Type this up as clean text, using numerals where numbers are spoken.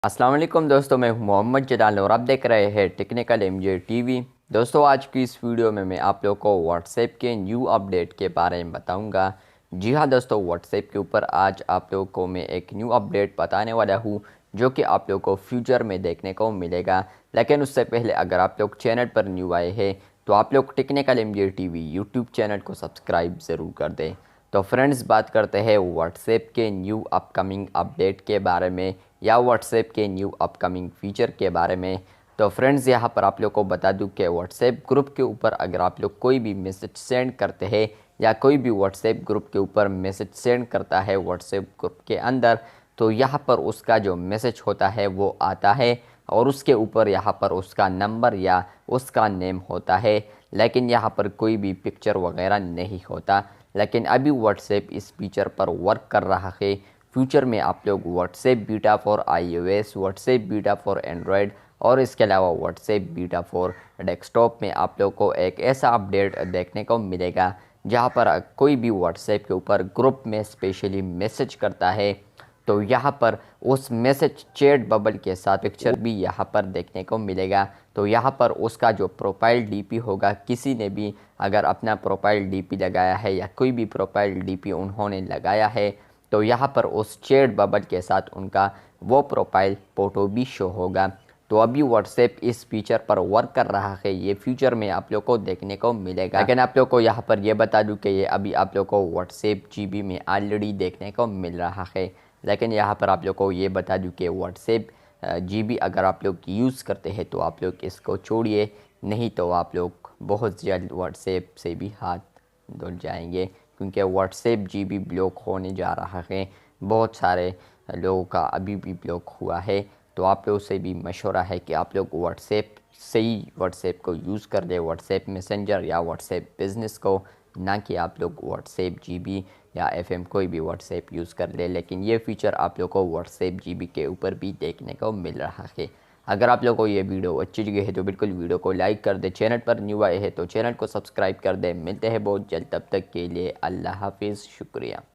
अस्सलाम वालेकुम दोस्तों, मैं हूं मोहम्मद जलाल और आप देख रहे हैं टेक्निकल एमजे टीवी। दोस्तों, आज की इस वीडियो में मैं आप लोग को व्हाट्सएप के न्यू अपडेट के बारे में बताऊंगा। जी हां दोस्तों, व्हाट्सएप के ऊपर आज आप लोग को मैं एक न्यू अपडेट बताने वाला हूं जो कि आप लोग को फ्यूचर में देखने को मिलेगा। लेकिन उससे पहले अगर आप लोग चैनल पर न्यू आए हैं तो आप लोग technical MJ TV YouTube channel को सब्सक्राइब ज़रूर कर दें। तो फ्रेंड्स, बात करते हैं व्हाट्सएप के न्यू अपकमिंग अपडेट के बारे में या व्हाट्सएप के न्यू अपकमिंग फीचर के बारे में। तो फ्रेंड्स, यहाँ पर आप लोग को बता दूं कि व्हाट्सएप ग्रुप के ऊपर अगर आप लोग कोई भी मैसेज सेंड करते हैं या कोई भी व्हाट्सएप ग्रुप के ऊपर मैसेज सेंड करता है व्हाट्सएप ग्रुप के अंदर, तो यहाँ पर उसका जो मैसेज होता है वो आता है और उसके ऊपर यहाँ पर उसका नंबर या उसका नेम होता है, लेकिन यहाँ पर कोई भी पिक्चर वगैरह नहीं होता। लेकिन अभी व्हाट्सएप इस फीचर पर वर्क कर रहा है। फ्यूचर में आप लोग WhatsApp beta for iOS, WhatsApp beta for Android और इसके अलावा व्हाट्सएप बीटा फॉर डेस्कटॉप में आप लोग को एक ऐसा अपडेट देखने को मिलेगा जहां पर कोई भी व्हाट्सएप के ऊपर ग्रुप में स्पेशली मैसेज करता है तो यहाँ पर उस मैसेज चैट बबल के साथ पिक्चर भी यहाँ पर देखने को मिलेगा। तो यहाँ पर उसका जो प्रोफाइल डीपी होगा, किसी ने भी अगर अपना प्रोफाइल डीपी लगाया है या कोई भी प्रोफाइल डीपी उन्होंने लगाया है तो यहाँ पर उस चैट बबल के साथ उनका वो प्रोफाइल फ़ोटो भी शो होगा। तो अभी व्हाट्सएप इस फीचर पर वर्क कर रहा है, ये फ्यूचर में आप लोग को देखने को मिलेगा। लेकिन आप लोग को यहाँ पर ये बता दूँ कि ये अभी आप लोग को व्हाट्सएप जीबी में ऑलरेडी देखने को मिल रहा है। लेकिन यहाँ पर आप लोग को ये बता दूँ कि व्हाट्सएप जीबी अगर आप लोग यूज़ करते हैं तो आप लोग इसको छोड़िए, नहीं तो आप लोग बहुत जल्द व्हाट्सएप से भी हाथ धुल जाएंगे, क्योंकि व्हाट्सएप जीबी ब्लॉक होने जा रहा है। बहुत सारे लोगों का अभी भी ब्लॉक हुआ है। तो आप लोगों से भी मशवरा है कि आप लोग व्हाट्सएप से ही व्हाट्सएप को यूज़ कर लें, व्हाट्सएप मैसेंजर या व्हाट्सएप बिज़नेस को, ना कि आप लोग व्हाट्सएप जीबी या एफएम कोई भी व्हाट्सएप यूज़ कर ले। लेकिन ये फीचर आप लोग को व्हाट्सएप जीबी के ऊपर भी देखने को मिल रहा है। अगर आप लोगों को ये वीडियो अच्छी लगी है तो बिल्कुल वीडियो को लाइक कर दे, चैनल पर न्यू आए हैं तो चैनल को सब्सक्राइब कर दे। मिलते हैं बहुत जल्द, तब तक के लिए अल्लाह हाफिज़, शुक्रिया।